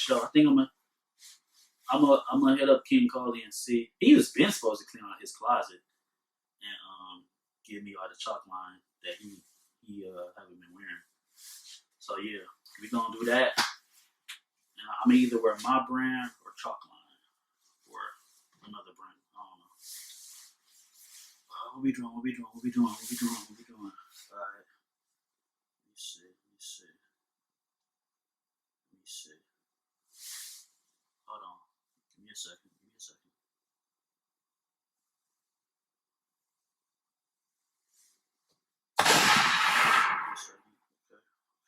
sure. I think I'm gonna hit up King Coley and see. He was been supposed to clean out his closet and give me all the chalk line that he haven't been wearing. So yeah, we gonna do that. And I'm either wear my brand or chalk line or another brand. I don't know. What we doing? All right. Let me see. Hold on. Give me a second.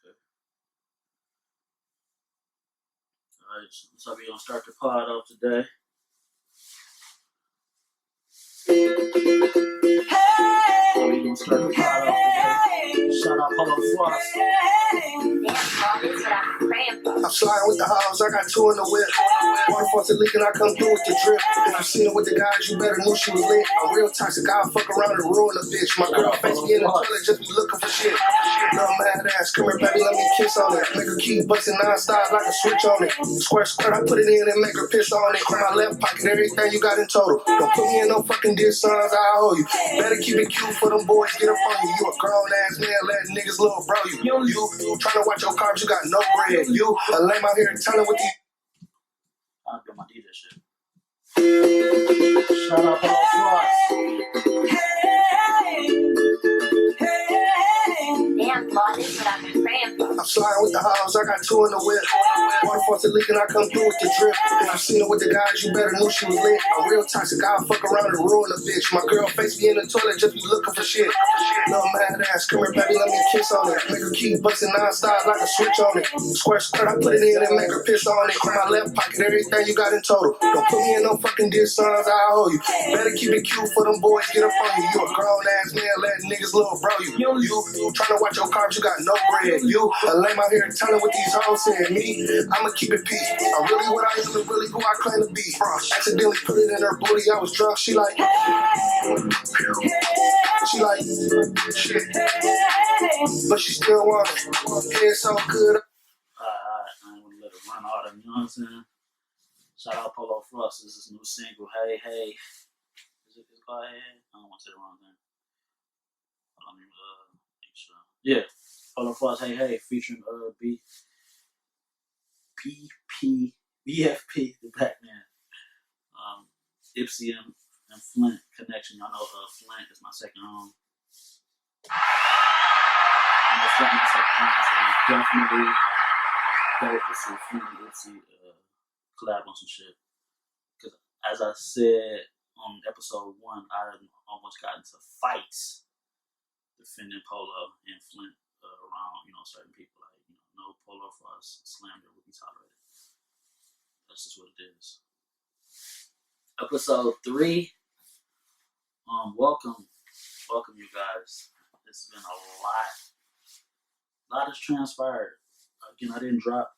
Okay. Alright, so we're gonna start the pod off today. Shout out Polo Frost. I'm sliding with the hoes, I got two in the whip. Water faucet leaking, I come through with the drip. If you seen it with the guys, you better knew she was lit. I'm real toxic, I'll fuck around and ruin a bitch. My girl face me in the toilet, just be looking for shit. Little mad ass, come here baby, let me kiss on it. Make her keep busting non-stop like a switch on it. Squirt, I put it in and make her piss on it. In my left pocket, everything you got in total. Don't put me in no fucking diss signs, I owe you. Better keep it cute for them boys, get up on you. You a grown ass man, let niggas little bro you. You tryna watch your carbs, you got no bread. You a lame out here telling what these. I'll get my DJ shit. Shout out Polo Frost. I'm sliding with the hoes, I got two in the whip. Water faucet leaking, I come through with the drip. If you seen it with the guys, you better knew she was lit. I'm real toxic, I'll fuck around and ruin a bitch. My girl face me in the toilet, just be looking for shit. Little mad ass, come here baby, let me kiss on it. Make her keep busting non-stop like a switch on it. Squirt, I put it in and make her piss on it. In my left pocket, everything you got in total. Don't put me in no fucking diss signs, I owe you. Better keep it cute for them boys, get up on you. You a grown ass man, let niggas little bro you. You tryna watch your carbs, you got no bread. You a lame out here telling what these hoes saying. Me, I'ma keep it peace. I'm really what I am and really who I claim to be. Accidentally put it in her booty, I was drunk, she like shit. But she still want it. Yeah, it's so good. I ain't gonna let it run all them, you know what I'm saying? Shout out Polo Frost. This is new single. Hey. Is it called Hey? I don't want to say the wrong thing. Let me make sure. Yeah. Polo Frost, Hey, featuring BFP, the Batman. Ipsy and Flint connection. Y'all know Flint is my second home. Flint is my second home, so definitely dope to see Flint and Ipsy collab on some shit. Because as I said on episode 1, I almost got into fights defending Polo and Flint around, certain people. Like, no Polo Frost slander would be tolerated. That's just what it is. Episode 3. Welcome you guys. It's been a lot has transpired. Again, I didn't drop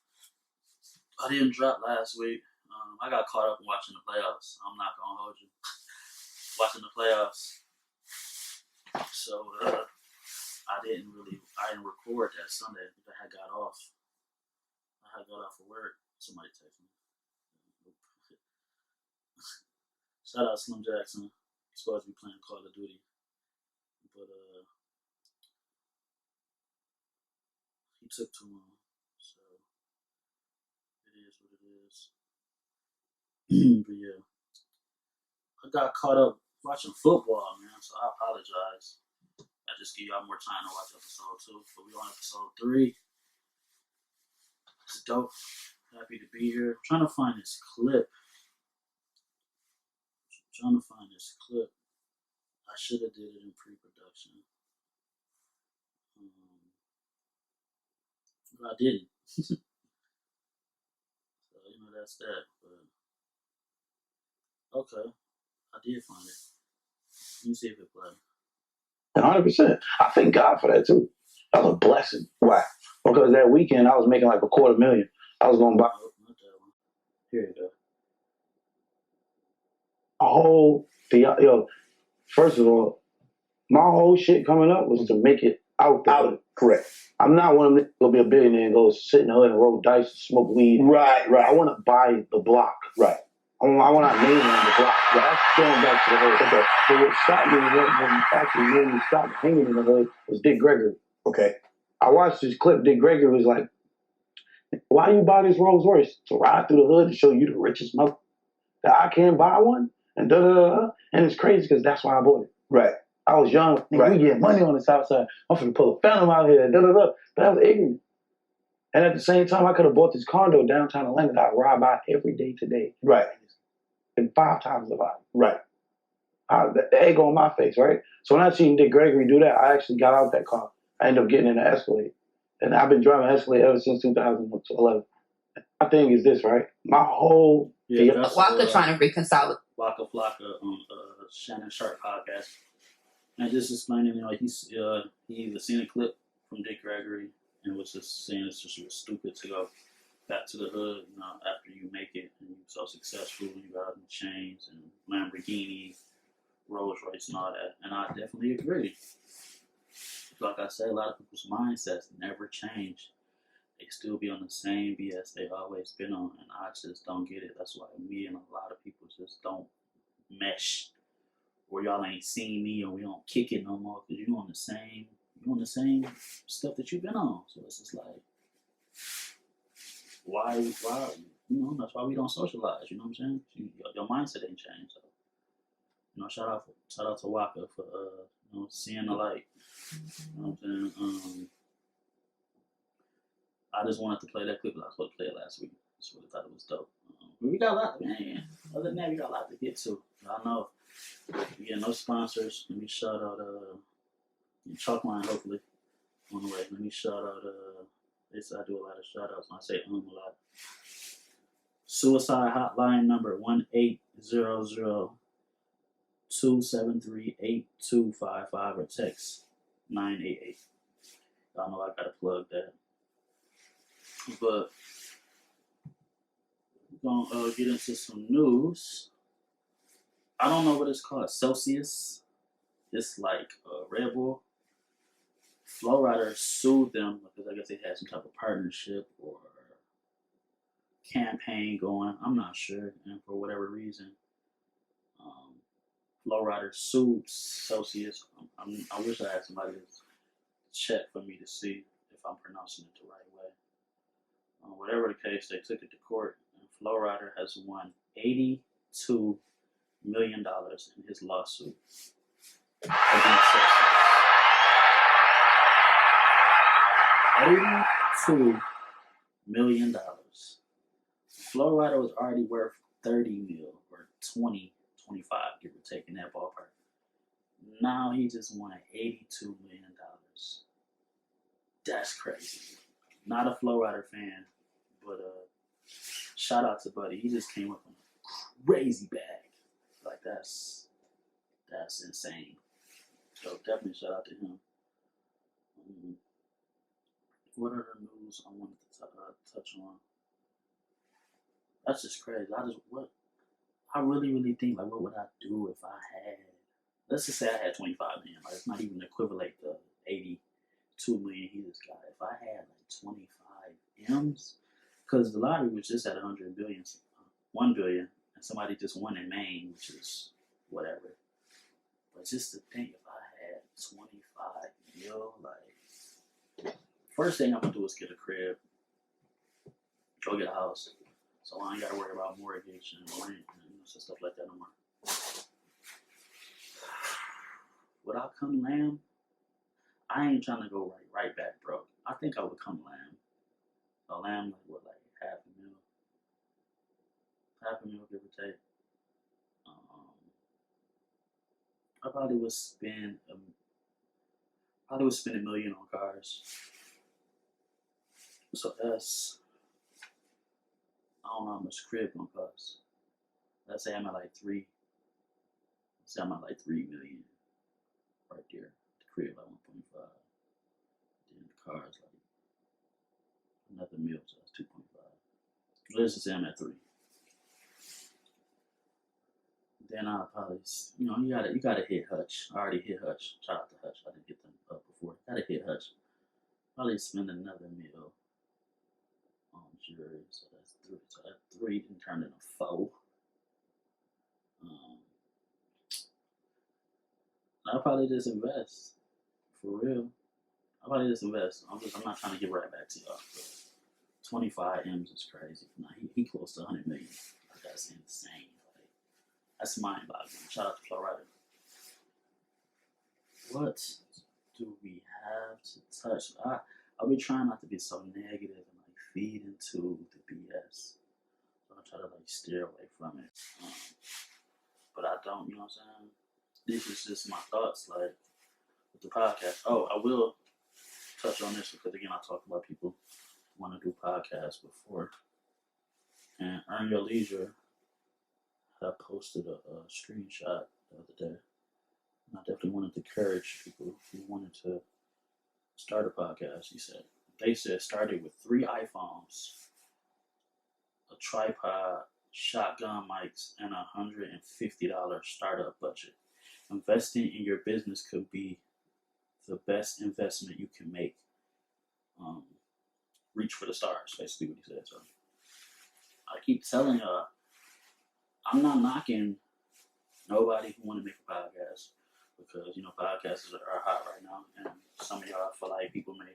last week. I got caught up watching the playoffs. I'm not gonna hold you. Watching the playoffs. So I didn't record that Sunday. I had got off of work. Somebody texted me. Shout out Slim Jackson. He's supposed to be playing Call of Duty. But he took too long. So it is what it is. But yeah. I got caught up watching football, man, so I apologize. I just give y'all more time to watch episode 2. But we on episode 3. It's dope. Happy to be here. I'm trying to find this clip. I should have did it in pre-production. But I didn't. So, that's that. But okay. I did find it. Let me see if it plays. 100%. I thank God for that too. That was a blessing. Why? Because that weekend I was making like $250,000. I was going to buy. Oh, not that one. Here you go. First of all, my whole shit coming up was to make it out the hood. Correct. I'm not one of them gonna be a billionaire and go sit in the hood and roll dice and smoke weed. Right. I want to buy the block. Right. I want to name on the block. Right. That's going back to the hood. Okay. But what stopped me when actually really stopped hanging in the hood was Dick Gregory. Okay. I watched this clip. Dick Gregory was like, "Why you buy this Rolls Royce? To ride through the hood to show you the richest mother that I can buy one?" And da da da. And it's crazy because that's why I bought it. Right. I was young. Right. We get money on the south side. I'm finna pull a phantom out here. Da da da. But I was ignorant. And at the same time, I could have bought this condo downtown Atlanta that I ride by every day today. Right. And 5 times the value. Right. The egg on my face, right? So when I seen Dick Gregory do that, I actually got out that car. I ended up getting in an Escalade. And I've been driving an Escalade ever since 2011. My thing is this, right? My whole... Waka trying to reconcile with Waka Flocka on Shannon Sharp podcast. And just explaining, he either seen a clip from Dick Gregory and was just saying it's just stupid to go back to the hood, after you make it and you're so successful and you got in chains and Lamborghini, Rolls Royce and all that. And I definitely agree. Like I said, a lot of people's mindsets never change. They still be on the same BS they've always been on, and I just don't get it. That's why me and a lot of people just don't mesh. Or y'all ain't seen me, or we don't kick it no more because you on the same stuff that you've been on. So it's just like, why? That's why we don't socialize. You know what I'm saying? Your mindset ain't changed. So, shout out to Waka for seeing the light. You know what I'm saying? I just wanted to play that clip. I was supposed to play it last week. Just really thought it was dope. We got a lot, man. Other than that, we got a lot to get to. I know. We get no sponsors. Let me shout out Chalkline, hopefully, on the way. Let me shout out I do a lot of shout outs when I say a lot. Suicide hotline number 1-800-273-8255 or text 988. Y'all know I gotta plug that. But we're gonna get into some news. I don't know what it's called. Celsius. It's like Red Bull. Flo Rida sued them because I guess they had some type of partnership or campaign going. I'm not sure. And for whatever reason, Flo Rida sued Celsius. I wish I had somebody to check for me to see if I'm pronouncing it the right way. Whatever the case, they took it to court, and Flo Rida has won $82 million in his lawsuit against Celsius. $82 million. Flo Rida was already worth $30 million or 20, 25, give or take in that ballpark. Now he just won $82 million. That's crazy. Not a Flo Rida fan, but shout out to Buddy. He just came up with a crazy bag. Like that's insane. So definitely shout out to him. What other news I wanted to touch on? That's just crazy. I really think, like, what would I do if I had, let's just say I had 25 million. Like, it's not even equivalent to 82 million he just got. If I had like 25 M's, because the lottery was just at 100 billion, 1 billion, and somebody just won in Maine, which is whatever. But just to think, if I had 25 mil, like, first thing I'm gonna do is get a crib, go get a house, so I ain't gotta worry about mortgage and rent and stuff like that no more. Would I come lamb? I ain't trying to go right back broke. I think I would come lamb. A lamb, like half a mil, give or take. I probably would spend $1 million on cars. So that's, I don't know how much crib gonna cost. Let's say I'm at like 3 million right there. The crib like 1.5. Then the car's like another mil, so that's 2.5. Let's just say I'm at 3. Then I'll probably, you gotta hit Hutch. I already hit Hutch. Shout out to Hutch. I didn't get them up before. I Gotta hit Hutch. Probably spend another meal on jewelry. So that's 3. So that 3 can turn into 4. I'll probably just invest. For real. I'll probably just invest. I'm not trying to get right back to y'all. But 25 M's is crazy. Nah, he close to 100 million. Like, that's insane. Like, that's mind-boggling. Shout out to Flo Rida. What do we have to touch? I'll be trying not to be so negative and like feed into the BS. So I try to like steer away from it. But I don't, you know what I'm saying? This is just my thoughts, like with the podcast. Oh, I will touch on this because again, I talked about people who want to do podcasts before. And Earn Your Leisure had posted a screenshot the other day. And I definitely wanted to encourage people who wanted to start a podcast. They said started with 3 iPhones, a tripod, shotgun mics, and $150 startup budget. Investing in your business could be the best investment you can make. Reach for the stars, basically what he said. So I keep telling y'all, I'm not knocking nobody who want to make a podcast because, you know, podcasts are hot right now. And some of y'all feel like people may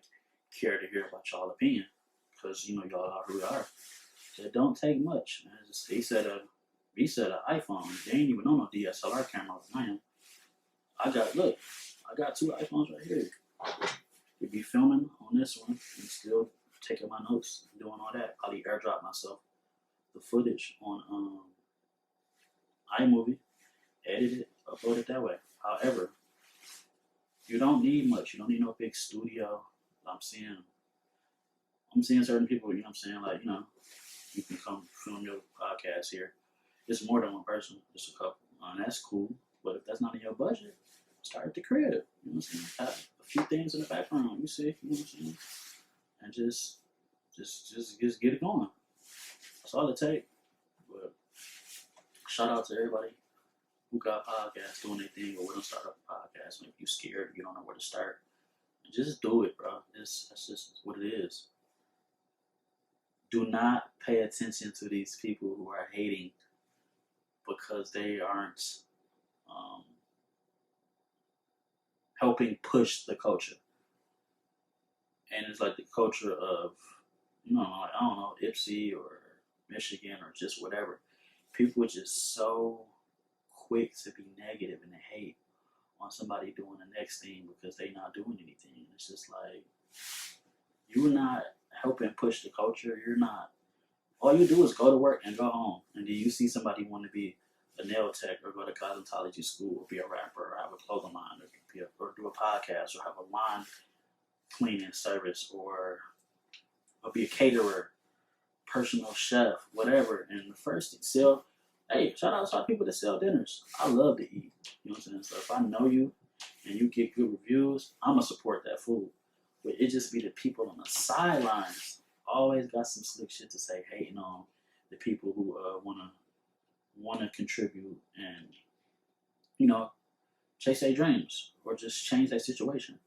care to hear about y'all opinion because, you know, y'all are who we are. So it don't take much. He said an iPhone. They ain't even on no DSLR camera like I am. I got 2 iPhones right here. You'd be filming on this one and still taking my notes, doing all that. Probably airdrop myself the footage on iMovie, edit it, upload it that way. However, you don't need much. You don't need no big studio. I'm seeing certain people, you know what I'm saying, like, you know, you can come film your podcast here. It's more than one person, just a couple. And that's cool. But if that's not in your budget, start at the crib. You know what I'm saying? Have a few things in the background, you see, you know what I'm saying? And just get it going. That's all it takes. But shout out to everybody who got podcasts doing their thing or want to start up a podcast. Maybe you're scared, you don't know where to start. Just do it, bro. That's just what it is. Do not pay attention to these people who are hating because they aren't helping push the culture. And it's like the culture of, you know, like, I don't know, Ipsy or Michigan or just whatever. People are just so quick to be negative and to hate on somebody doing the next thing because they not doing anything. It's just like, you're not helping push the culture. You're not. All you do is go to work and go home. And then you see somebody want to be a nail tech or go to cosmetology school or be a rapper or have a clothing line or do a podcast or have a lawn cleaning service or be a caterer, personal chef, whatever. And the first sell, hey, shout out to people that sell dinners. I love to eat. You know what I'm saying? So if I know you and you get good reviews, I'm going to support that food. But it just be the people on the sidelines always got some slick shit to say, hating on the people who want to contribute and, you know, chase their dreams or just change their situation.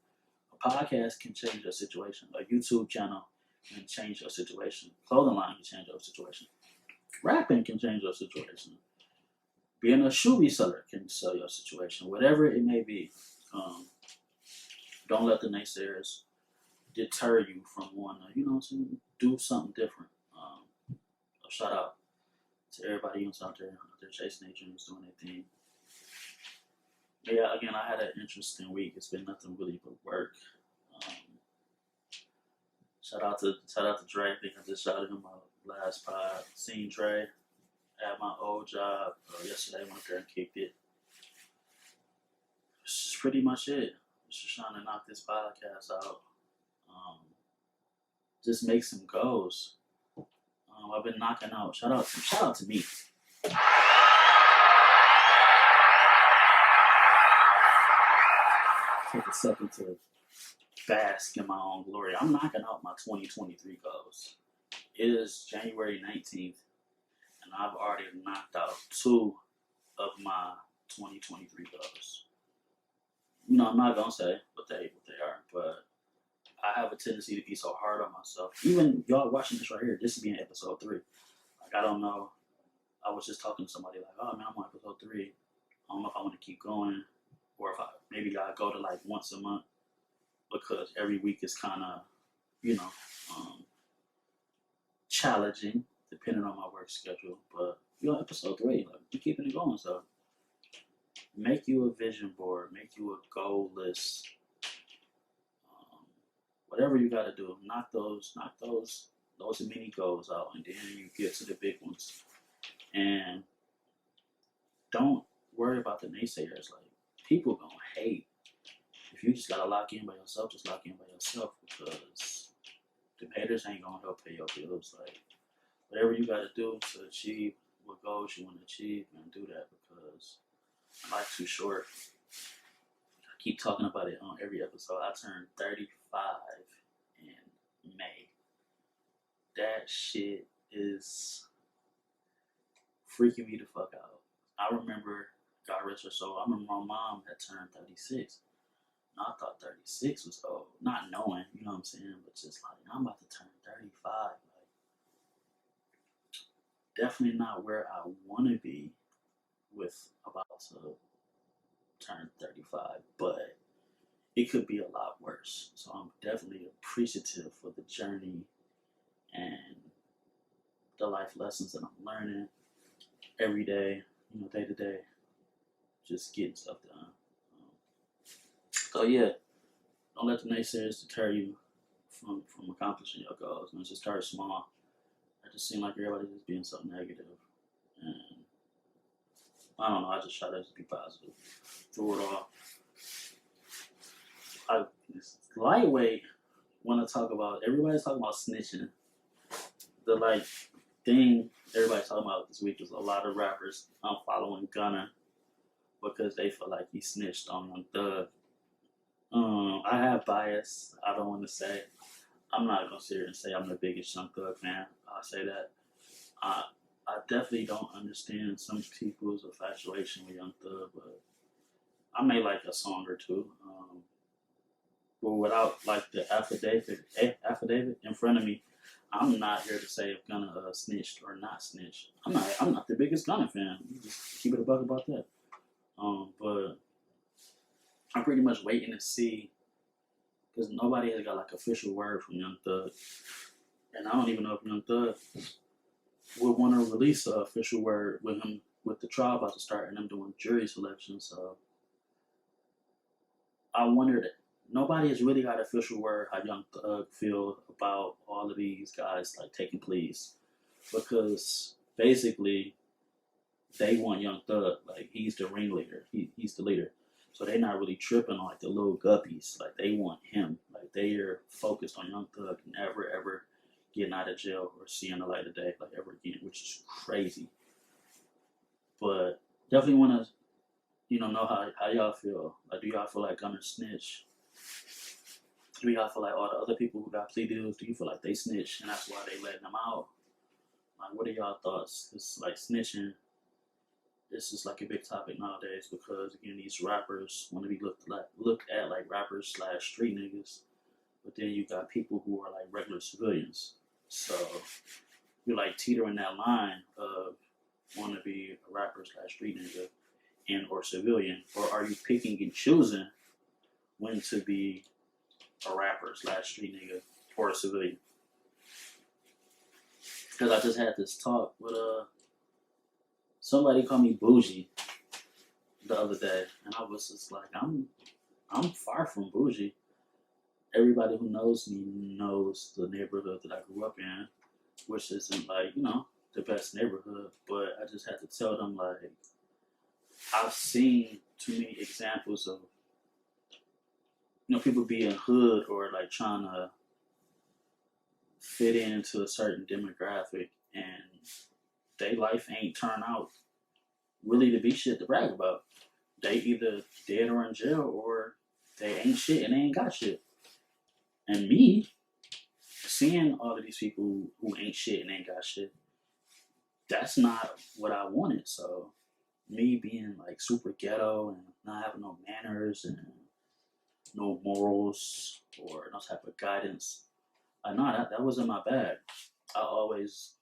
A podcast can change your situation. A YouTube channel can change your situation. Clothing line can change your situation. Rapping can change your situation. Being a shoe reseller can sell your situation. Whatever it may be. Don't let the naysayers deter you from wanting to, you know what I'm saying, do something different. A shout out to everybody else out there chasing their dreams, doing their thing. But yeah, again, I had an interesting week. It's been nothing really but work. Shout out to Dre. I think I just shouted him out last pod. Seen Dre at my old job yesterday. Went up there and kicked it. This is pretty much it. Just trying to knock this podcast out. Just make some goals. I've been knocking out. Shout out to me. Take a second to bask in my own glory. I'm knocking out my 2023 goals. It is January 19th, and I've already knocked out 2 of my 2023 goals. You know, I'm not gonna say what they are. but I have a tendency to be so hard on myself. Even y'all watching this right here, this is being episode 3. Like, I don't know. I was just talking to somebody like, oh man, I'm on episode 3. I don't know if I want to keep going, or if maybe I go to like once a month, because every week is kind of, challenging depending on my work schedule. But you're on episode 3, like, you're keeping it going. So make you a vision board, make you a goal list. Whatever you got to do, knock those mini goals out, and then you get to the big ones. And don't worry about the naysayers. Like, people gonna hate. If you just gotta lock in by yourself, just lock in by yourself, because the haters ain't gonna help pay your bills. Like, whatever you gotta do to achieve what goals you want to achieve, man, do that, because life's too short. I keep talking about it on every episode. I turned 35 in May. That shit is freaking me the fuck out. I remember, God rest her soul, I remember my mom had turned 36. And I thought 36 was old. Not knowing, you know what I'm saying? But just like, I'm about to turn 35. Like, definitely not where I want to be with about to turn 35. But it could be a lot worse. So I'm definitely appreciative for the journey and the life lessons that I'm learning every day, day to day, just getting stuff done. So yeah, don't let the naysayers deter you from accomplishing your goals. And just start small. It just seems like everybody's just being so negative. And I don't know, I just try to just be positive through it all. It's lightweight when I talk about, everybody's talking about snitching. The thing everybody's talking about this week is a lot of rappers unfollowing Gunna because they feel like he snitched on Young Thug. I have bias. I don't want to say. I'm not going to sit here and say I'm the biggest Young Thug fan. I'll say that. I definitely don't understand some people's infatuation with Young Thug, but I may like a song or two. But without the affidavit in front of me, I'm not here to say if Gunna snitched or not snitched. I'm not the biggest Gunna fan. Just keep it a buck about that. But I'm pretty much waiting to see, because nobody has got official word from Young Thug, and I don't even know if Young Thug would want to release an official word with him, with the trial about to start and them doing jury selection. So I wondered. Nobody has really got official word how Young Thug feel about all of these guys taking pleas, because basically they want Young Thug, he's the ringleader, he's the leader. So they're not really tripping on the little guppies. They want him. They are focused on Young Thug never ever getting out of jail or seeing the light of day ever again, which is crazy. But definitely want to know how y'all feel. Do y'all feel like Gunna snitch? Do y'all feel like all the other people who got plea deals, do you feel like they snitch and that's why they letting them out? What are y'all thoughts? It's snitching. This is a big topic nowadays because, again, these rappers want to be looked at rappers / street niggas, but then you got people who are regular civilians. So you're teetering that line of want to be a rapper / street nigga and or civilian, or are you picking and choosing when to be a rapper / street nigga or a civilian? Because I just had this talk with somebody called me bougie the other day, and I was just I'm far from bougie. Everybody who knows me knows the neighborhood that I grew up in, which isn't the best neighborhood, but I just had to tell them I've seen too many examples of people being hood or trying to fit into a certain demographic, and their life ain't turned out really to be shit to brag about. They either dead or in jail, or they ain't shit and they ain't got shit. And me, seeing all of these people who ain't shit and ain't got shit, that's not what I wanted. So me being super ghetto and not having no manners and no morals or no type of guidance. No, that wasn't my bag. I always,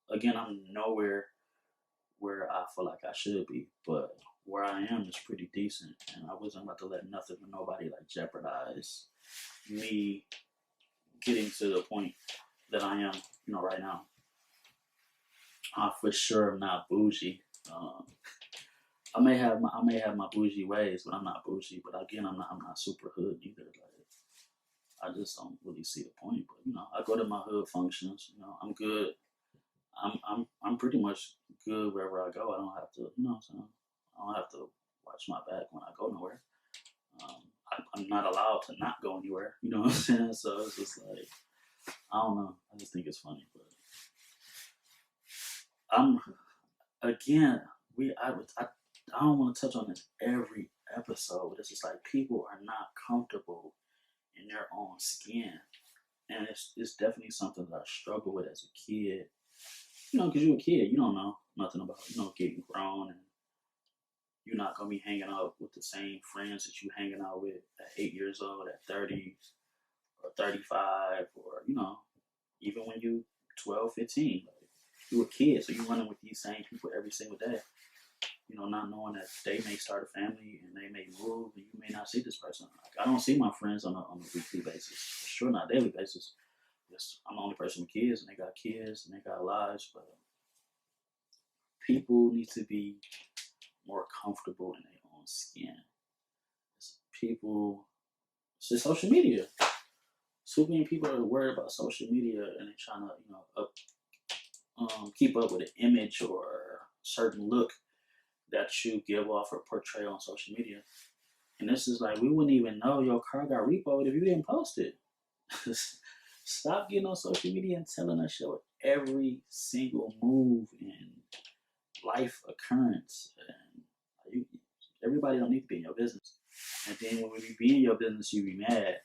again, I'm nowhere where I feel like I should be, but where I am is pretty decent, and I wasn't about to let nothing or nobody like jeopardize me getting to the point that I am, right now. I for sure am not bougie. I may have my bougie ways, but I'm not bougie. But again, I'm not super hood either. Like, I just don't really see the point. But I go to my hood functions. I'm good. I'm pretty much good wherever I go. I don't have to, so I don't have to watch my back when I go nowhere. I'm not allowed to not go anywhere. You know what I'm saying? So it's just like, I don't know. I just think it's funny, but again, I don't want to touch on this every episode. It's just like people are not comfortable in their own skin, and it's definitely something that I struggle with as a kid. Because you're a kid, you don't know nothing about getting grown, and you're not gonna be hanging out with the same friends that you hanging out with at 8 years old, at 30 or 35, or even when you 12, 15. Like, you're a kid, so you're running with these same people every single day. Not knowing that they may start a family and they may move, and you may not see this person. Like, I don't see my friends on a weekly basis, for sure not daily basis. I'm the only person with kids, and they got kids, and they got lives. But people need to be more comfortable in their own skin. It's just social media. So many people are worried about social media, and they're trying to, keep up with an image or a certain look that you give off or portray on social media. And this is like, we wouldn't even know your car got repoed if you didn't post it. Stop getting on social media and telling us your every single move and life occurrence. And everybody don't need to be in your business. And then when we be in your business, you be mad.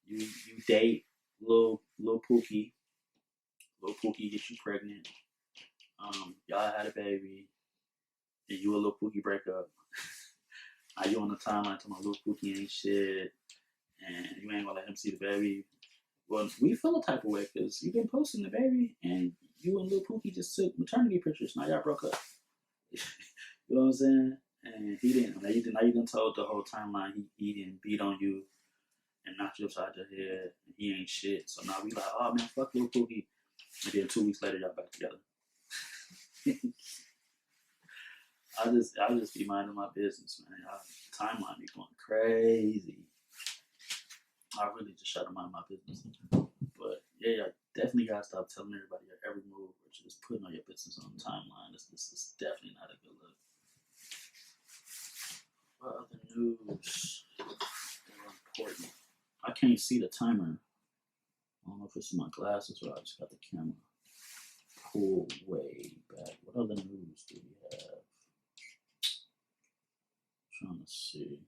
You date little Pookie. Little Pookie gets you pregnant. Y'all had a baby. And you and Lil Pookie break up. Now you on the timeline talking about Lil Pookie ain't shit, and you ain't gonna let him see the baby. Well, we feel a type of way because you've been posting the baby, and you and Lil Pookie just took maternity pictures. Now y'all broke up. You know what I'm saying? And he didn't. Now you done told the whole timeline he didn't beat on you and knock you upside your head. And he ain't shit. So now we like, oh man, fuck Lil Pookie. And then 2 weeks later, y'all back together. I just be minding my business, man. Timeline be going crazy. I really just try to mind my business. But yeah, definitely gotta stop telling everybody your every move or just putting all your business on the timeline. This is definitely not a good look. What other news are important? I can't see the timer. I don't know if it's in my glasses or I just got the camera pulled way back. What other news do we have? Trying to see.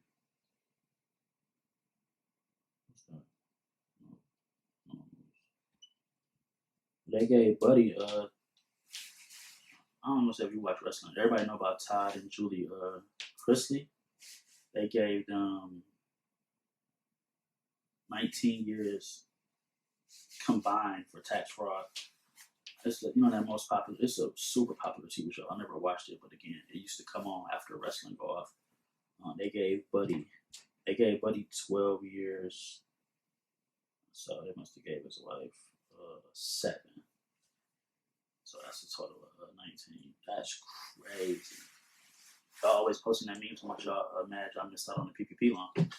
What's that? No. They gave Buddy, I don't know if you watch wrestling. Everybody know about Todd and Julie Chrisley. They gave them 19 years combined for tax fraud. It's that most popular. It's a super popular TV show. I never watched it, but again, it used to come on after wrestling go off. They gave Buddy 12 years. So they must have gave his wife 7. So that's a total of 19. That's crazy. Y'all always posting that meme so much y'all mad y'all missed out on the PPP loan.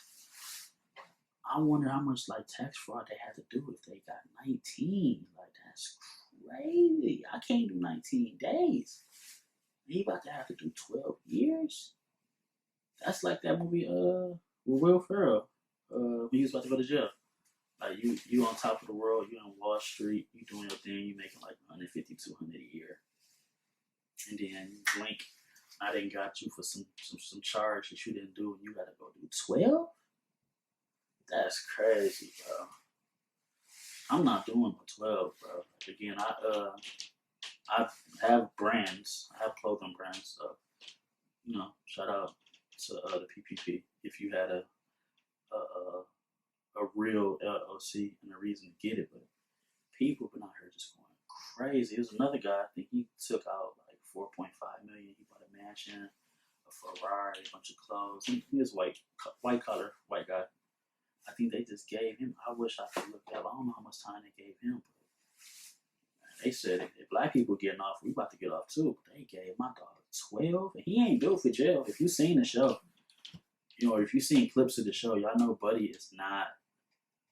I wonder how much tax fraud they had to do if they got 19. That's crazy. I can't do 19 days. He about to have to do 12 years? That's like that movie with Will Ferrell when he was about to go to jail. You on top of the world, you on Wall Street, you doing your thing, you making 150, 200 a year. And then you blink, I didn't got you for some charge that you didn't do and you gotta go do 12? That's crazy, bro. I'm not doing 12, bro. Again, I have brands. I have clothing brands. So, shout out to the PPP. If you had a a real LLC and a reason to get it, but people been out here just going crazy. There's another guy, I think he took out like 4.5 million. He bought a mansion, a Ferrari, a bunch of clothes. He was white collar, white guy. I think they just gave him, I wish I could look up. I don't know how much time they gave him, but they said if black people getting off, we about to get off too. But they gave my dog 12, and he ain't built for jail. If you seen the show, if you seen clips of the show, y'all know Buddy is not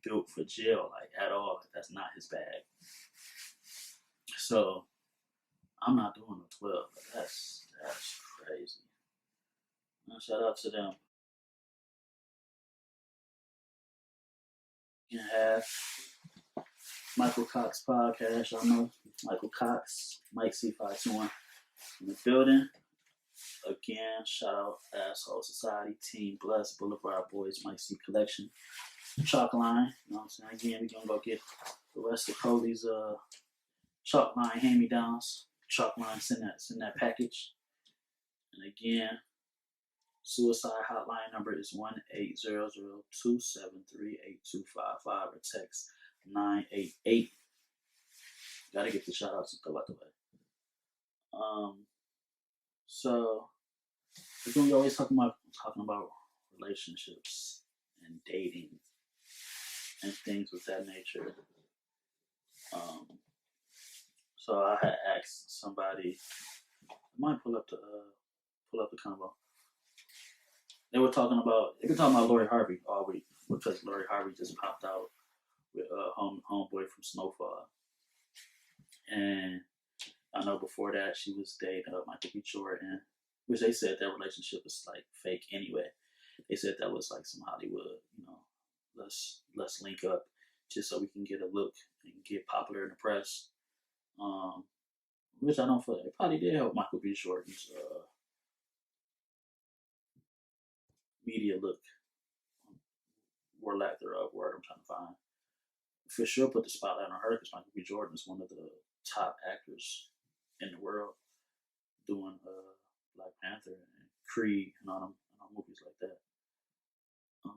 built for jail, like, at all. That's not his bag. So I'm not doing no 12, but that's crazy. Shout out to them. You can have Michael Cox Podcast. Y'all know Michael Cox, Mike C521 in the building. Again, shout out Asshole Society, Team Bless, Boulevard Boys, Mike C Collection, Chalk Line. You know what I'm saying? Again, we're gonna go get the rest of Cody's Chalk Line hand-me-downs. Chalk Line, send that package. And again, suicide hotline number is 1-800-273-8255 or text 988. Gotta get the shout outs and go out the way. So we always talking about relationships and dating and things of that nature. So I had asked somebody. I might pull up the combo. They've been talking about Lori Harvey all week, because Lori Harvey just popped out with homeboy from Snowfall. And I know before that she was dating Michael B. Jordan, which they said their relationship was like fake anyway. They said that was like some Hollywood, let's link up just so we can get a look and get popular in the press. Which I don't feel it probably did help Michael B. Jordan's media look, or lack thereof, word I'm trying to find. For sure put the spotlight on her, because Michael B. Jordan is one of the top actors in the world, doing Black Panther and Creed and all them movies like that. I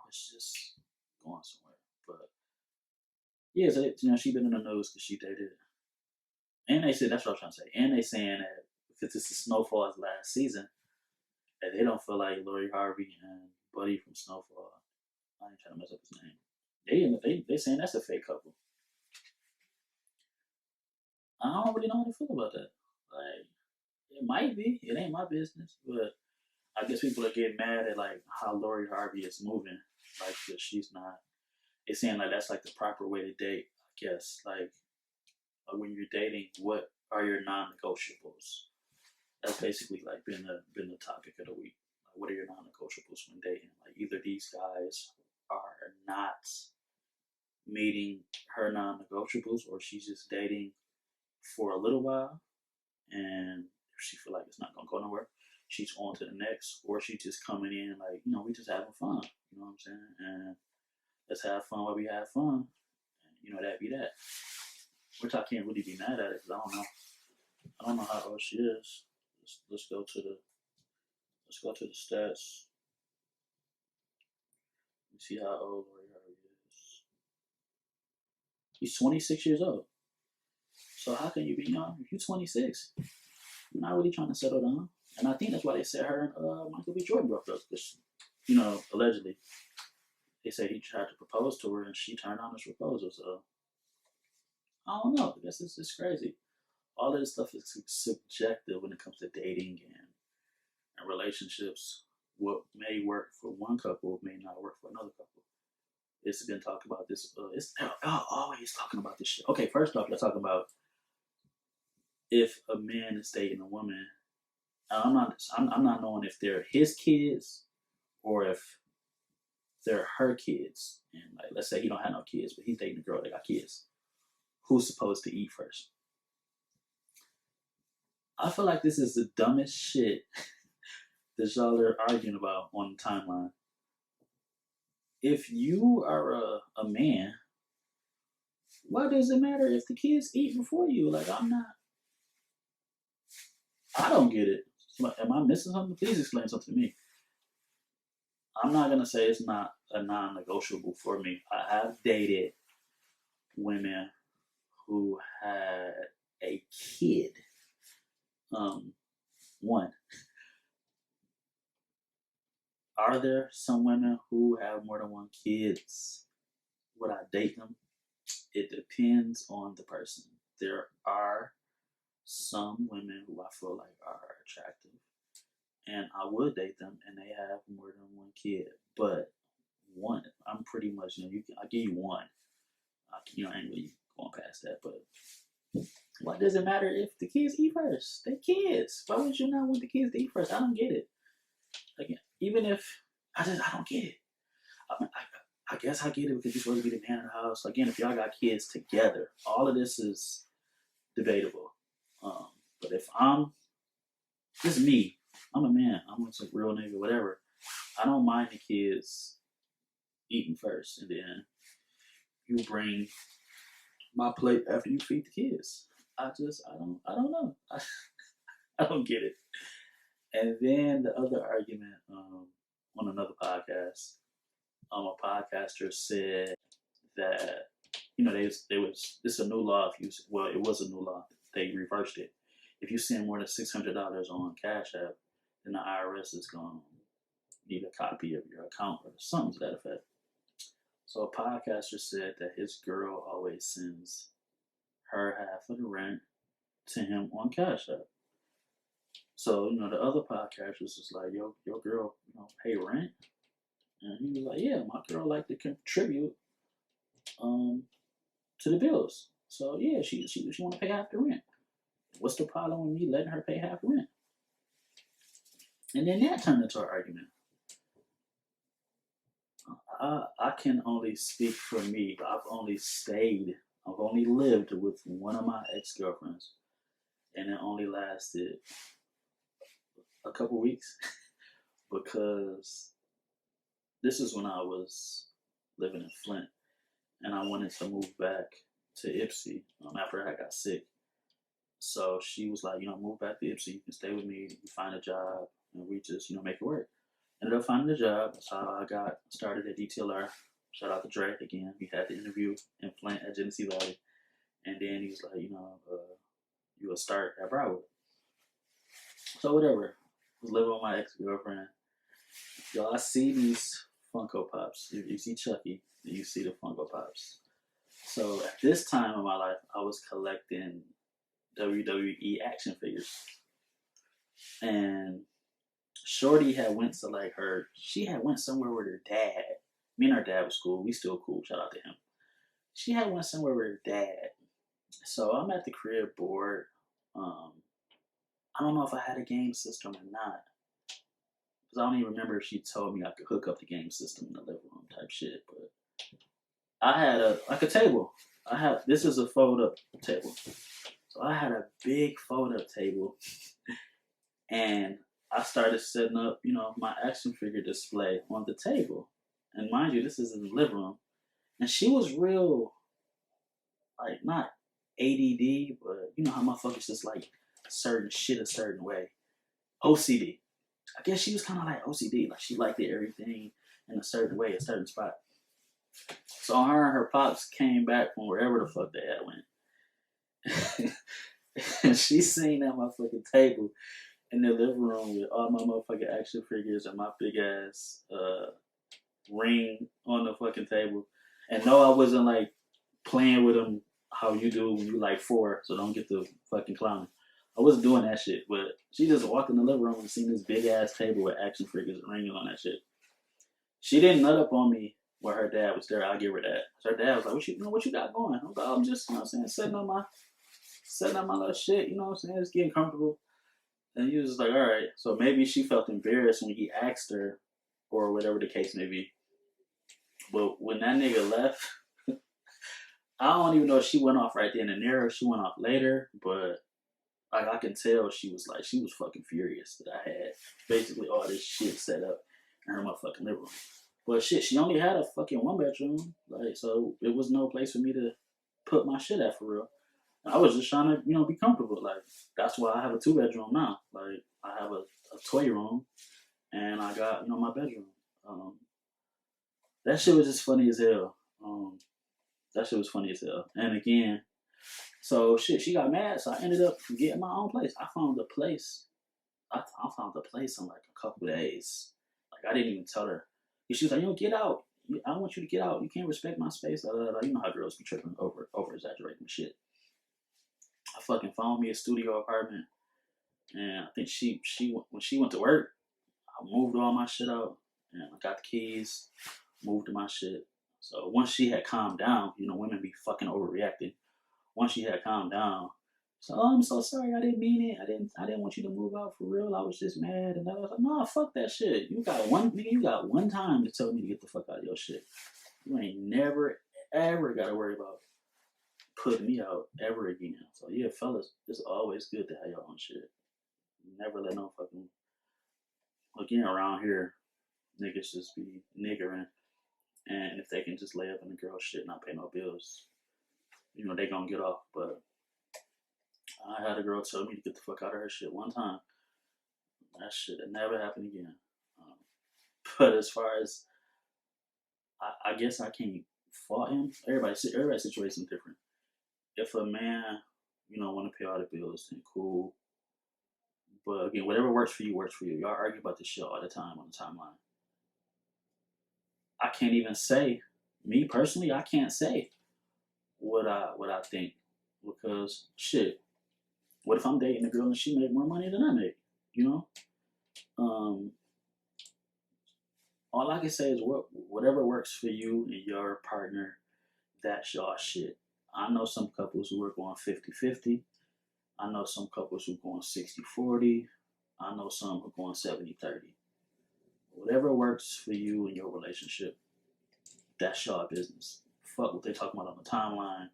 was just going somewhere, but yeah, so, she been in the news because she dated, and they said, that's what I'm trying to say, and they saying that because this is Snowfall's last season, that they don't feel like Lori Harvey and Buddy from Snowfall, I ain't trying to mess up his name, they saying that's a fake couple. I don't really know how to feel about that. Like, it might be. It ain't my business. But I guess people are getting mad at like how Lori Harvey is moving. Like, that she's not. It's saying like that's like the proper way to date. I guess like when you're dating, what are your non-negotiables? That's basically like been the topic of the week. Like, what are your non-negotiables when dating? Like, either these guys are not meeting her non-negotiables, or she's just dating for a little while, and if she feel like it's not gonna go nowhere, she's on to the next, or she just coming in like, we just having fun, you know what I'm saying? And let's have fun while we have fun, and that be that. Which I can't really be mad at it, because I don't know how old she is. Let's go to the stats. Let's see how old Lori Harvey is. He's 26 years old. So how can you be young if you're 26? You're not really trying to settle down. And I think that's why they said her and Michael B. Jordan broke up. Because, allegedly, they said he tried to propose to her and she turned down his proposal. So, I don't know. I guess it's just crazy. All of this stuff is subjective when it comes to dating and relationships. What may work for one couple may not work for another couple. It's been talked about this. It's always talking about this shit. Okay, first off, let's talk about if a man is dating a woman. I'm not knowing if they're his kids or if they're her kids. And like, let's say he don't have no kids, but he's dating a girl that got kids. Who's supposed to eat first? I feel like this is the dumbest shit that y'all are arguing about on the timeline. If you are a man, why does it matter if the kids eat before you? Like, I don't get it. Am I missing something? Please explain something to me. I'm not gonna say it's not a non-negotiable for me. I have dated women who had a kid. One. Are there some women who have more than one kids? Would I date them? It depends on the person. There are some women who I feel like are attractive, and I would date them, and they have more than one kid. But one, I'm pretty much, I'll give you one. I ain't really going past that. But why does it matter if the kids eat first? They kids. Why would you not want the kids to eat first? I don't get it. Again, even if I don't get it. I guess I get it because you're supposed to be the man of the house. Again, if y'all got kids together, all of this is debatable. But if this is me, I'm a man. I'm just a real nigga, whatever. I don't mind the kids eating first, and then you bring my plate after you feed the kids. I don't know. I don't get it. And then the other argument on another podcast, a podcaster said that it's a new law. It was a new law. They reversed it. If you send more than $600 on Cash App, then the IRS is going to need a copy of your account or something to that effect. So a podcaster said that his girl always sends her half of the rent to him on Cash App. So, the other podcasters was like, your girl, pay rent? And he was like, yeah, my girl like to contribute to the bills. So, yeah, she want to pay half the rent. What's the problem with me letting her pay half the rent? And then that turned into an argument. I can only speak for me, but I've only lived with one of my ex-girlfriends, and it only lasted a couple weeks because this is when I was living in Flint, and I wanted to move back to Ipsy after I got sick. So she was like, move back to Ipsy, you can stay with me, you find a job, and we just, make it work. Ended up finding a job. That's how I got started at DTLR. Shout out to Dre again. We had the interview in Flint at Genesee Valley. And then he was like, you will start at Broward. So whatever. I was living with my ex-girlfriend. Y'all, I see these Funko Pops. You see Chucky, and you see the Funko Pops. So at this time of my life, I was collecting WWE action figures. And Shorty had went to she had went somewhere with her dad. Me and her dad was cool. We still cool. Shout out to him. She had went somewhere with her dad. So I'm at the crib bored. I don't know if I had a game system or not. Because I don't even remember if she told me I could hook up the game system in the living room type shit. But I had a table. This is a fold-up table. So I had a big fold-up table. And I started setting up, my action figure display on the table. And mind you, this is in the living room. And she was real, not ADD, but how motherfuckers just like certain shit a certain way. OCD. I guess she was kind of like OCD. Like she liked everything in a certain way, a certain spot. So her and her pops came back from wherever the fuck they had went. And she seen that motherfucking table in the living room with all my motherfucking action figures and my big ass ring on the fucking table. And no, I wasn't playing with them how you do when you 4, so don't get the fucking clowning. I wasn't doing that shit, but she just walked in the living room and seen this big ass table with action figures and rings on that shit. She didn't nut up on me where her dad was there. I'll give her that. So her dad was like, what you got going? I'm like, I'm just, setting up my little shit, just getting comfortable. And he was just like, all right. So maybe she felt embarrassed when he asked her, or whatever the case may be. But when that nigga left, I don't even know if she went off right then and there or she went off later. But I can tell she was fucking furious that I had basically all this shit set up in her motherfucking living room. But shit, she only had a fucking 1-bedroom. So it was no place for me to put my shit at for real. I was just trying to, be comfortable. That's why I have a 2-bedroom now. I have a toy room, and I got, my bedroom. That shit was just funny as hell. And again, so shit, she got mad, so I ended up getting my own place. I found the place. I found the place in like a couple of days. Like I didn't even tell her. And she was like, "Yo, get out. I don't want you to get out. You can't respect my space." Blah, blah, blah. You know how girls be tripping over exaggerating shit. I fucking found me a studio apartment, and I think she when she went to work, I moved all my shit out, and I got the keys, moved to my shit. So once she had calmed down, you know, women be fucking overreacting. Once she had calmed down, so I'm so sorry, I didn't mean it. I didn't want you to move out for real. I was just mad, and I was like, "No, fuck that shit. You got one time to tell me to get the fuck out of your shit. You ain't never ever got to worry about putting me out ever again." So yeah, fellas, it's always good to have your own shit. Never let no fucking again around here, niggas just be niggering, and if they can just lay up in the girl shit and not pay no bills, you know they gonna get off. But I had a girl tell me to get the fuck out of her shit one time. That shit had never happened again. But as far as I guess I can't fault him. Everybody's situation is different. If a man, you know, want to pay all the bills, then cool. But again, whatever works for you, works for you. Y'all argue about this shit all the time on the timeline. I can't even say, me personally, I can't say what I think, because shit. What if I'm dating a girl and she make more money than I make? You know. All I can say is whatever works for you and your partner, that's y'all shit. I know some couples who are going 50-50. I know some couples who are going 60-40. I know some who are going 70-30. Whatever works for you and your relationship, that's y'all business. Fuck what they talking about on the timeline.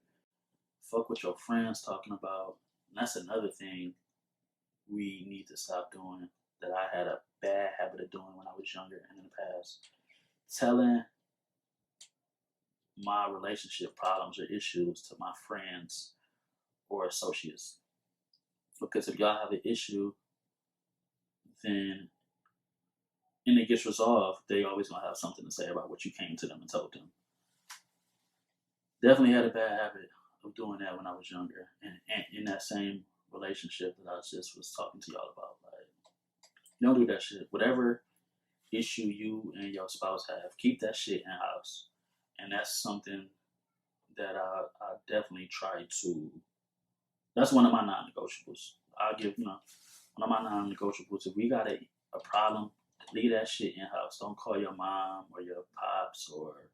Fuck what your friends talking about. And that's another thing we need to stop doing that I had a bad habit of doing when I was younger and in the past. Telling my relationship problems or issues to my friends or associates. Because if y'all have an issue, then and it gets resolved, they always gonna have something to say about what you came to them and told them. Definitely had a bad habit of doing that when I was younger, and in that same relationship that I just was talking to y'all about. Like, don't do that shit. Whatever issue you and your spouse have, keep that shit in house. And that's something that I definitely try to. That's one of my non-negotiables. I'll give one of my non-negotiables. If we got a problem, leave that shit in house. Don't call your mom or your pops or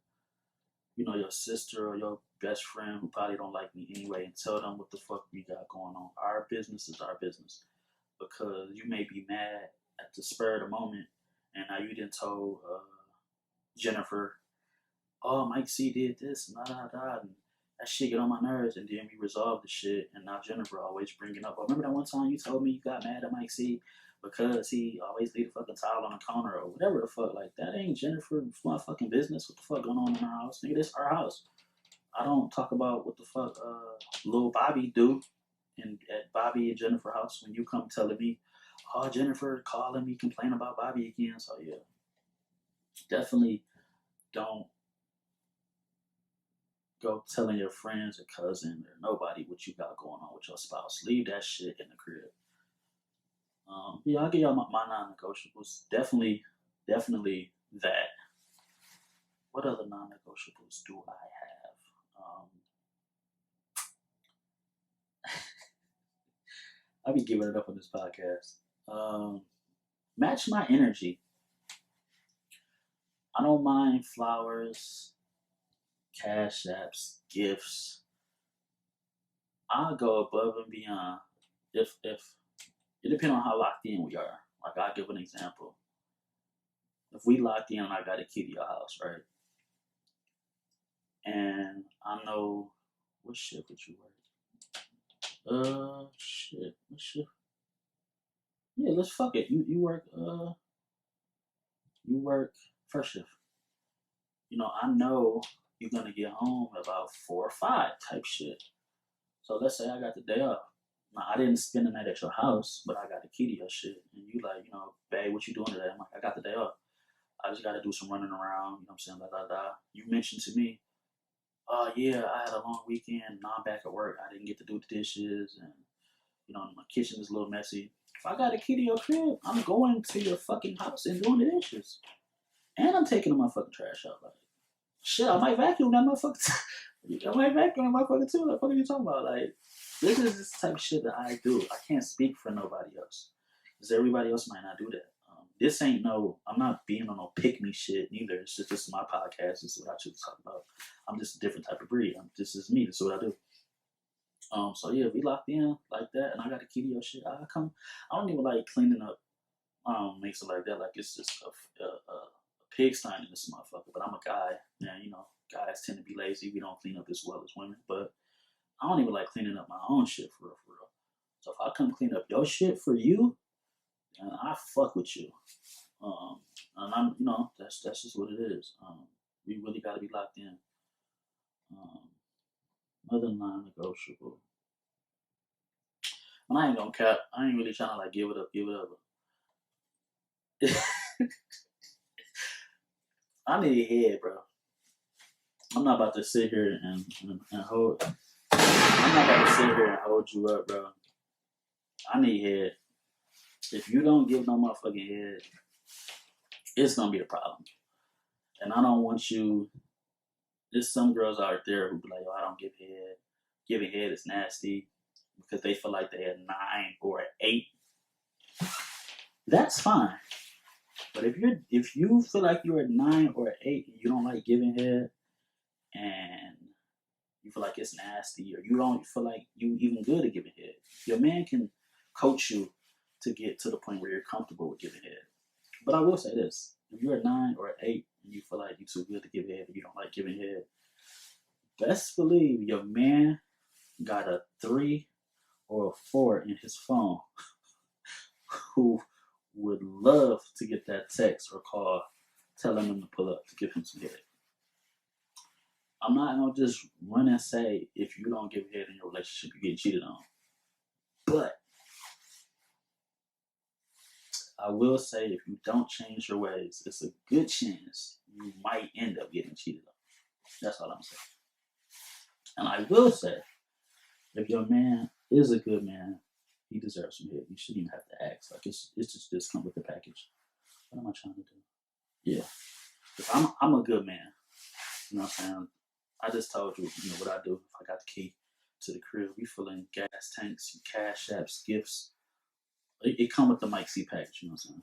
your sister or your best friend who probably don't like me anyway, and tell them what the fuck we got going on. Our business is our business, because you may be mad at the spur of the moment, and now you didn't told Jennifer, "Oh, Mike C did this, and and that shit get on my nerves," and then we resolve the shit, and now Jennifer always bringing up, "Oh, remember that one time you told me you got mad at Mike C because he always leave the fucking towel on the counter," or whatever the fuck. Like, that ain't Jennifer fucking business. What the fuck going on in our house? Nigga, this our house. I don't talk about what the fuck little Bobby do at Bobby and Jennifer house when you come telling me, "Oh, Jennifer calling me, complain about Bobby again." So yeah, definitely don't go telling your friends or cousin or nobody what you got going on with your spouse. Leave that shit in the crib. Yeah, I'll give y'all my non-negotiables. Definitely that. What other non-negotiables do I have? I'll be giving it up on this podcast. Match my energy. I don't mind flowers, cash apps, gifts. I'll go above and beyond. If it depends on how locked in we are. Like, I'll give an example. If we locked in and I got a key to your house, right? And I know, what shift would you work? Shit. What shift? Yeah, let's fuck it. You work first shift. I know you're gonna get home about 4 or 5 type shit. So let's say I got the day off. Now, I didn't spend the night at your house, but I got the key to your shit. And you like, "Babe, what you doing today?" I'm like, "I got the day off." I just got to do some running around. You know what I'm saying? You mentioned to me, yeah, I had a long weekend. Now I'm back at work. I didn't get to do the dishes, and my kitchen is a little messy. If I got a key to your crib, I'm going to your fucking house and doing the dishes, and I'm taking the motherfucking trash out. Like, shit, I might vacuum that motherfucker. I might vacuum that motherfucker too. What the fuck are you talking about? Like, this is this type of shit that I do. I can't speak for nobody else, because everybody else might not do that. This ain't I'm not being on no pick me shit neither. It's just this is my podcast. This is what I choose to talk about. I'm just a different type of breed. This is me. This is what I do. So yeah, we locked in like that, and I got a key to your shit. I don't even like cleaning up. Makes it like that. Like it's just a pigsty in this motherfucker. But I'm a guy, and guys tend to be lazy. We don't clean up as well as women. But I don't even like cleaning up my own shit for real. So if I come clean up your shit for you, and I fuck with you. And I'm, that's just what it is. We really got to be locked in. Other non-negotiable. And I ain't gonna cap. I ain't really trying to like give it up. I need head, bro. I'm not about to sit here and hold. I'm not about to sit here and hold you up, bro. I need head. If you don't give no motherfucking head, it's gonna be a problem. And I don't want you. There's some girls out there who be like, "Yo, I don't give head. Giving head is nasty," because they feel like they're a 9 or an 8. That's fine. But if you feel like you're a 9 or an 8 and you don't like giving head, and you feel like it's nasty, or you don't feel like you even good at giving head, your man can coach you to get to the point where you're comfortable with giving head. But I will say this: if you're a 9 or an 8 and you feel like you're too good to give head and you don't like giving head, best believe your man got a 3 or a 4 in his phone who would love to get that text or call telling him to pull up to give him some head. I'm not going to just run and say if you don't give head in your relationship, you're getting cheated on. But I will say if you don't change your ways, it's a good chance you might end up getting cheated on. That's all I'm saying. And I will say, if your man is a good man, he deserves some head. You shouldn't even have to ask. Like it's just come with the package. What am I trying to do? Yeah. If I'm a good man. You know what I'm saying? I just told you, what I do if I got the key to the crib. We filling gas tanks, cash apps, gifts. It come with the Mike C package, you know what I'm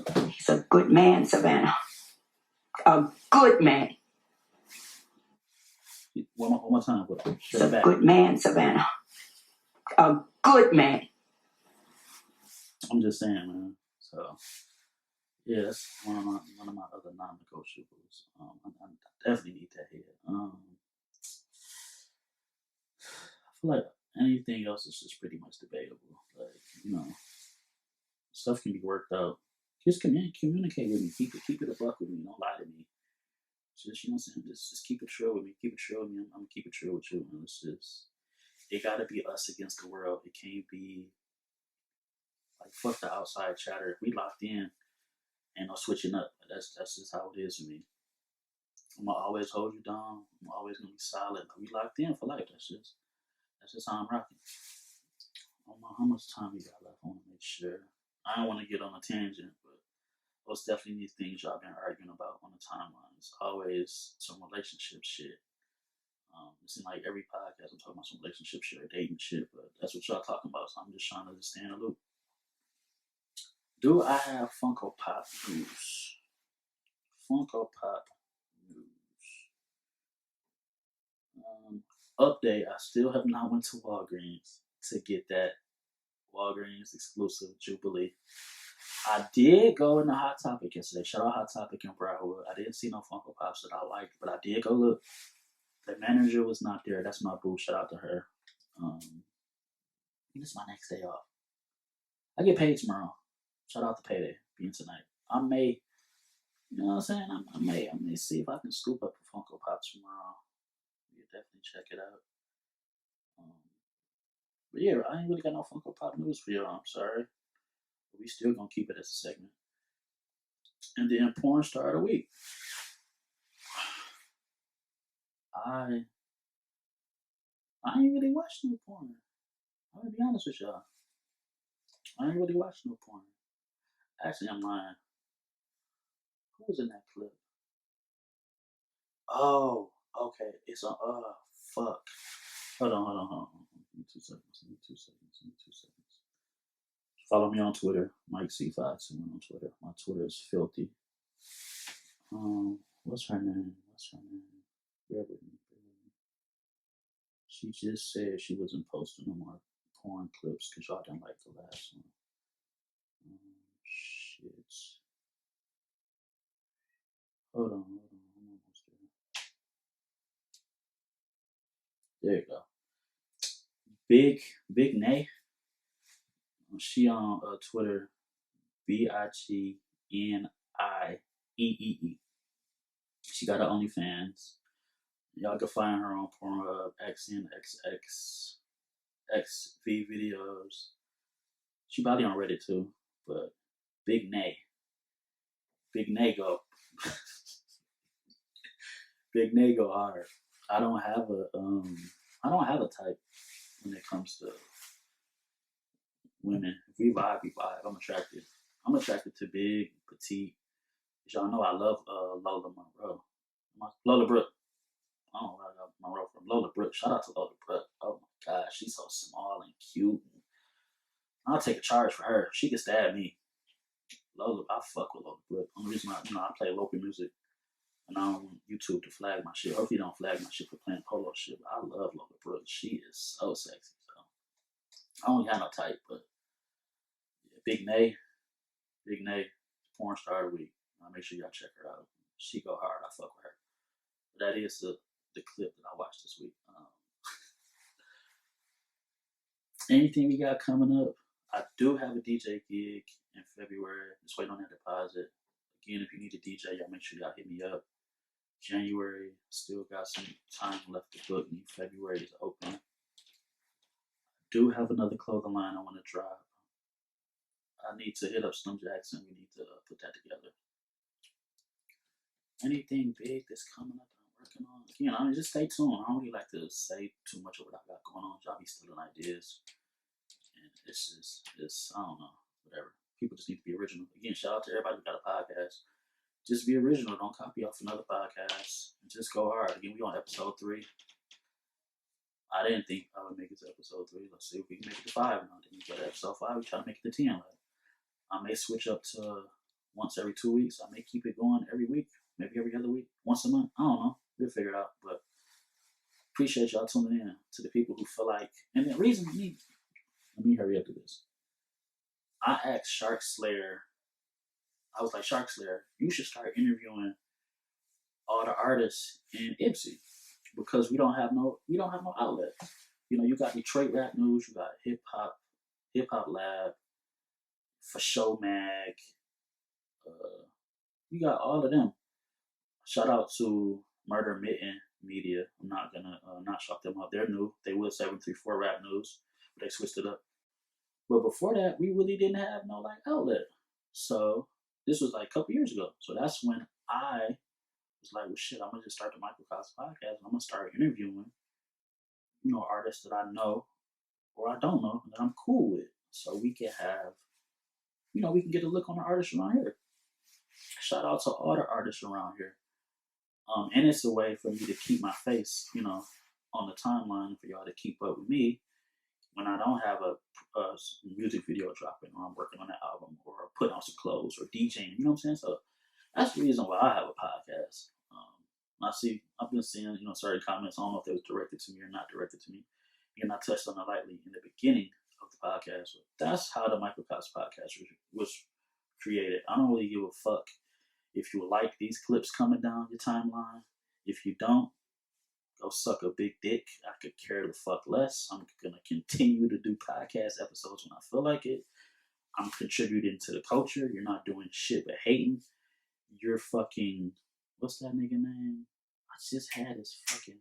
saying? He's a good man, Savannah. A good man. One more time. He's a good man, Savannah. A good man. I'm just saying, man. So, yeah, that's one of my other non-negotiables. I definitely need that head. I feel like anything else is just pretty much debatable. Like, stuff can be worked out. Just communicate with me. Keep it a buck with me. Don't lie to me. Just, you know what I'm saying? Just keep it real with me. Keep it real with me. I'm gonna keep it real with you. Man. It gotta be us against the world. It can't be like fuck the outside chatter. If we locked in, ain't no switching up. That's just how it is with me. I'm gonna always hold you down. I'm always gonna be solid. We locked in for life. That's just how I'm rocking. I don't know how much time we got left. I want to make sure. I don't want to get on a tangent, but those definitely these things y'all been arguing about on the timeline. It's always some relationship shit. It seems like every podcast I'm talking about some relationship shit or dating shit, but that's what y'all talking about. So I'm just trying to just stay in the loop. Do I have Funko Pop news? Funko Pop news. Update: I still have not went to Walgreens to get that Walgreens exclusive Jubilee. I did go in the Hot Topic yesterday. Shout out Hot Topic in Broward. I didn't see no Funko Pops that I liked, but I did go look. The manager was not there. That's my boo. Shout out to her. This is my next day off. I get paid tomorrow. Shout out to payday being tonight. I may, you know what I'm saying? I may see if I can scoop up a Funko Pops tomorrow. You definitely check it out. But yeah, I ain't really got no Funko Pop news for y'all. I'm sorry. But we still gonna keep it as a segment. And then porn star of the week. I ain't really watched no porn. I'm gonna be honest with y'all. I ain't really watched no porn. Actually, I'm lying. Who was in that clip? Oh, okay. It's on. Fuck. Hold on. Give me 2 seconds. Follow me on Twitter, Mike C521 on Twitter. My Twitter is filthy. What's her name? Bear with me. She just said she wasn't posting no more porn clips because y'all didn't like the last one. Shit. Hold on. I'm almost there. There you go. Big Nay. She on Twitter, BIGNIEEE. She got her OnlyFans. Y'all can find her on Pornhub, XNXXXV videos. She probably on Reddit too, but Big Nay go. Big Nay go hard. I don't have a type when it comes to women. If we vibe, we vibe. I'm attracted to big, petite. As y'all know, I love Lola Monroe. Lola Brooke. I don't know where I got Monroe from. Lola Brooke. Shout out to Lola Brooke. Oh my God, she's so small and cute. I'll take a charge for her. She can stab me. Lola, I fuck with Lola Brooke. Only reason I play local music and I don't want YouTube to flag my shit. Hopefully, don't flag my shit for playing polo shit. But I love Lola Brooke. She is so sexy. So I don't have no type, but yeah, Big Nay, porn star of the week. Make sure y'all check her out. She go hard. I fuck with her. But that is the clip that I watched this week. Anything we got coming up? I do have a DJ gig in February. Just waiting on that deposit. Again, if you need a DJ, y'all make sure y'all hit me up. January, still got some time left to book me. February is open. I do have another clothing line I want to drop. I need to hit up Slim Jackson. We need to put that together. Anything big that's coming up that I'm working on? Again, just stay tuned. I don't really like to say too much of what I got going on. Y'all be stealing ideas. And it's just, I don't know, whatever. People just need to be original. Again, shout out to everybody who got a podcast. Just be original. Don't copy off another podcast. And just go hard. Again, we on episode 3. I didn't think I would make it to episode 3. Let's see if we can make it to 5 now. Then we go to episode 5. We try to make it to 10. I may switch up to once every 2 weeks. I may keep it going every week. Maybe every other week. Once a month. I don't know. We'll figure it out. But appreciate y'all tuning in. To the people who feel like... And the reason... Let me hurry up to this. I asked Shark Slayer... I was like, Shark Slayer, you should start interviewing all the artists in Ipsy because we don't have no outlet. You got Detroit Rap News, you got Hip Hop Lab, For Show Mag, you got all of them. Shout out to Murder Mitten Media. I'm not gonna not shock them up. They're new. They were 734 Rap News, but they switched it up. But before that, we really didn't have no outlet. So this was a couple years ago. So that's when I was like, well, shit, I'm going to just start the Michael Cox Podcast. And I'm going to start interviewing, artists that I know or I don't know and that I'm cool with. So we can have, we can get a look on the artists around here. Shout out to all the artists around here. And it's a way for me to keep my face, on the timeline for y'all to keep up with me when I don't have a music video dropping or I'm working on an album or putting on some clothes or DJing, you know what I'm saying? So that's the reason why I have a podcast. I've been seeing, certain comments. I don't know if they was directed to me or not directed to me. And I touched on it lightly in the beginning of the podcast. But that's how the Michael Cox Podcast was created. I don't really give a fuck if you like these clips coming down your timeline. If you don't, go suck a big dick. I could care the fuck less. I'm going to continue to do podcast episodes when I feel like it. I'm contributing to the culture. You're not doing shit but hating. You're fucking... What's that nigga name? I just had his fucking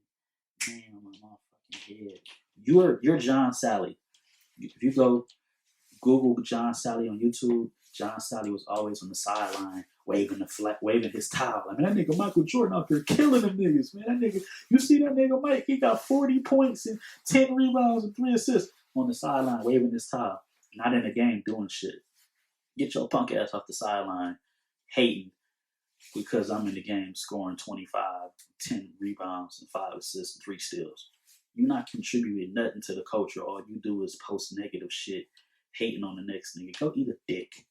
name on my motherfucking head. You're John Sally. If you go Google John Sally on YouTube, John Sally was always on the sideline waving his towel. I mean, that nigga Michael Jordan out there killing them niggas, man. That nigga, you see that nigga Mike? He got 40 points and 10 rebounds and 3 assists on the sideline waving his towel. Not in the game doing shit. Get your punk ass off the sideline hating because I'm in the game scoring 25, 10 rebounds and 5 assists and 3 steals. You're not contributing nothing to the culture. All you do is post negative shit, hating on the next nigga. Go eat a dick.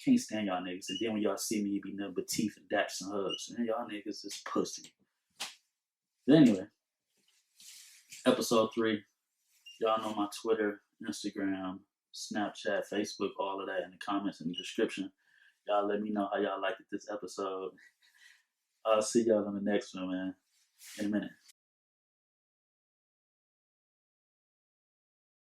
Can't stand y'all niggas. And then when y'all see me, it be nothing but teeth and daps and hugs. Man, y'all niggas is pussy. But anyway, episode 3. Y'all know my Twitter, Instagram, Snapchat, Facebook, all of that in the comments and the description. Y'all let me know how y'all liked this episode. I'll see y'all on the next one, man. In a minute.